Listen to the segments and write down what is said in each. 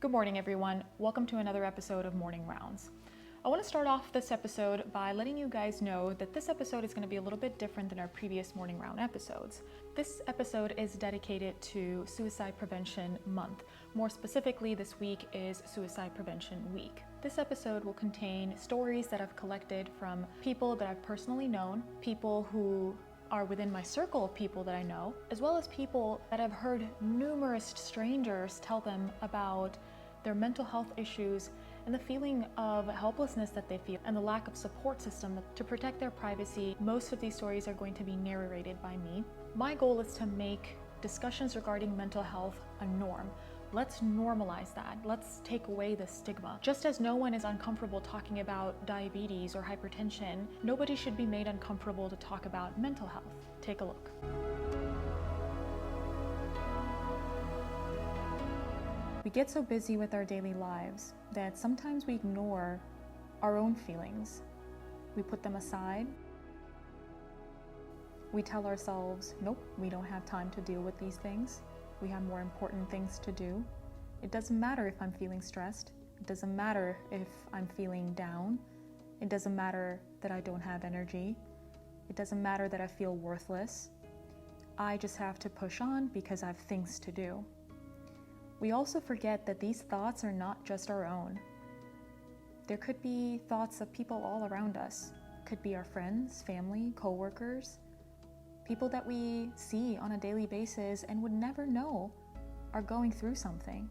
Good morning, everyone. Welcome to another episode of Morning Rounds. I want to start off this episode by letting you guys know that this episode is going to be a little bit different than our previous Morning Round episodes. This episode is dedicated to Suicide Prevention Month. More specifically, this week is Suicide Prevention Week. This episode will contain stories that I've collected from people that I've personally known, people who are within my circle of people that I know, as well as people that I've heard numerous strangers tell them about their mental health issues and the feeling of helplessness that they feel and the lack of support system to protect their privacy. Most of these stories are going to be narrated by me. My goal is to make discussions regarding mental health a norm. Let's normalize that. Let's take away the stigma. Just as no one is uncomfortable talking about diabetes or hypertension, nobody should be made uncomfortable to talk about mental health. Take a look. We get so busy with our daily lives that sometimes we ignore our own feelings. We put them aside. We tell ourselves, nope, we don't have time to deal with these things. We have more important things to do. It doesn't matter if I'm feeling stressed. It doesn't matter if I'm feeling down. It doesn't matter that I don't have energy. It doesn't matter that I feel worthless. I just have to push on because I have things to do. We also forget that these thoughts are not just our own. There could be thoughts of people all around us. Could be our friends, family, coworkers, people that we see on a daily basis and would never know are going through something.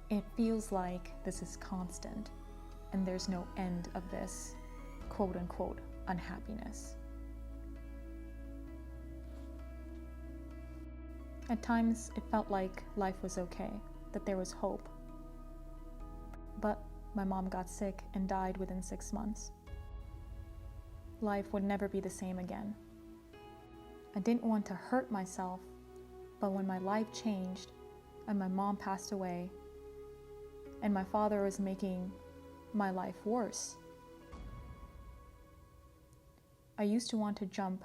It feels like this is constant and there's no end of this quote unquote unhappiness. At times it felt like life was okay, that there was hope. But my mom got sick and died within 6 months. Life would never be the same again. I didn't want to hurt myself, but when my life changed and my mom passed away and my father was making my life worse, I used to want to jump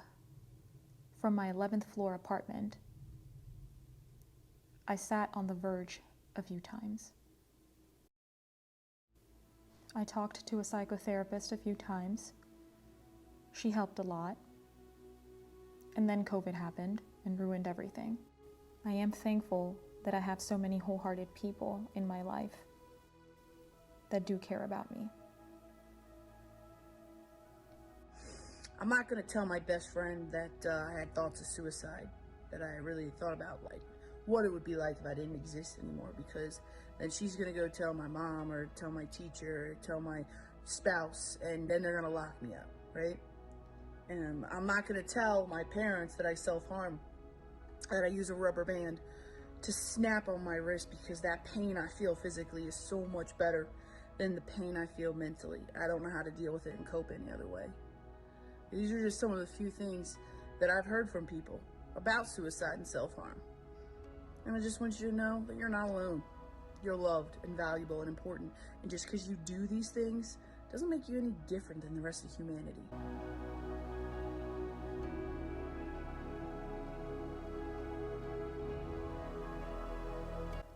from my 11th floor apartment. I sat on the verge a few times. I talked to a psychotherapist a few times. She helped a lot. And then COVID happened and ruined everything. I am thankful that I have so many wholehearted people in my life that do care about me. I'm not going to tell my best friend that I had thoughts of suicide, that I really thought about like what it would be like if I didn't exist anymore, because then she's going to go tell my mom or tell my teacher or tell my spouse, and then they're going to lock me up, right? And I'm not going to tell my parents that I self-harm, that I use a rubber band to snap on my wrist, because that pain I feel physically is so much better than the pain I feel mentally. I don't know how to deal with it and cope any other way. These are just some of the few things that I've heard from people about suicide and self-harm. And I just want you to know that you're not alone. You're loved and valuable and important. And just because you do these things doesn't make you any different than the rest of humanity.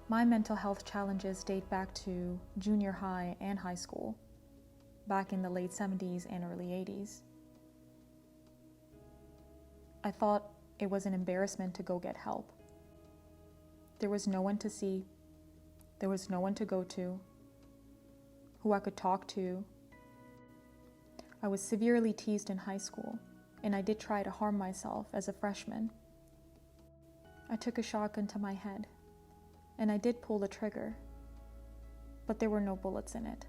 My mental health challenges date back to junior high and high school, back in the late 70s and early 80s. I thought it was an embarrassment to go get help. There was no one to see. There was no one to go to, who I could talk to. I was severely teased in high school, and I did try to harm myself as a freshman. I took a shotgun to my head, and I did pull the trigger, but there were no bullets in it.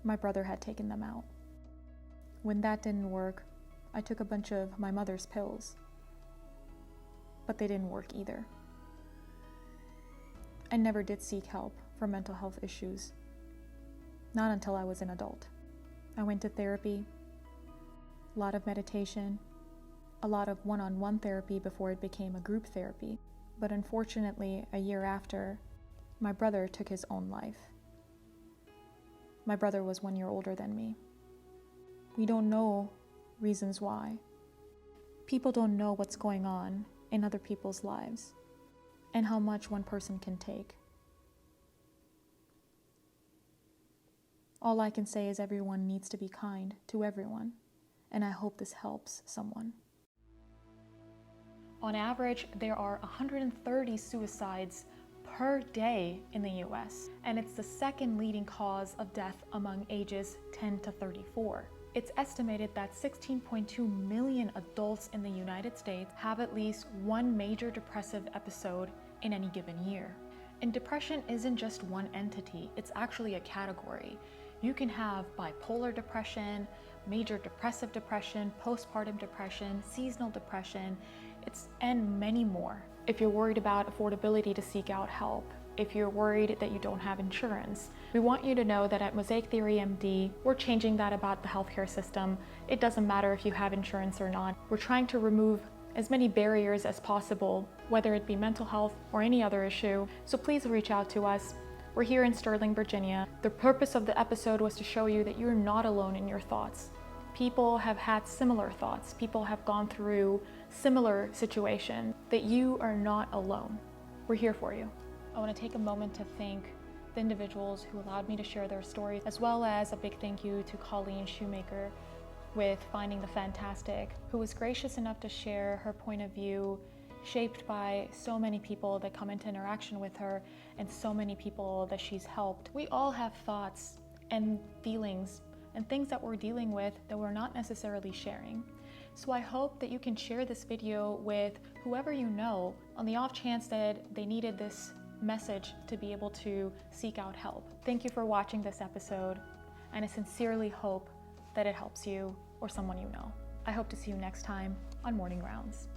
My brother had taken them out. When that didn't work, I took a bunch of my mother's pills, but they didn't work either. I never did seek help for mental health issues, not until I was an adult. I went to therapy, a lot of meditation, a lot of one-on-one therapy before it became a group therapy. But unfortunately, a year after, my brother took his own life. My brother was 1 year older than me. We don't know reasons why. People don't know what's going on in other people's lives and how much one person can take. All I can say is everyone needs to be kind to everyone, and I hope this helps someone. On average, there are 130 suicides per day in the US, and it's the second leading cause of death among ages 10 to 34. It's estimated that 16.2 million adults in the United States have at least one major depressive episode in any given year. And depression isn't just one entity, it's actually a category. You can have bipolar depression, major depressive depression, postpartum depression, seasonal depression, and many more. If you're worried about affordability to seek out help, if you're worried that you don't have insurance, we want you to know that at Mosaic Theory MD, we're changing that about the healthcare system. It doesn't matter if you have insurance or not. We're trying to remove as many barriers as possible, whether it be mental health or any other issue. So please reach out to us. We're here in Sterling, Virginia. The purpose of the episode was to show you that you're not alone in your thoughts. People have had similar thoughts. People have gone through similar situations, that you are not alone. We're here for you. I want to take a moment to thank the individuals who allowed me to share their stories, as well as a big thank you to Colleen Shoemaker with Finding the Fantastic, who was gracious enough to share her point of view, shaped by so many people that come into interaction with her and so many people that she's helped. We all have thoughts and feelings and things that we're dealing with that we're not necessarily sharing. So I hope that you can share this video with whoever you know on the off chance that they needed this message to be able to seek out help. Thank you for watching this episode, and I sincerely hope that it helps you or someone you know. I hope to see you next time on Morning Rounds.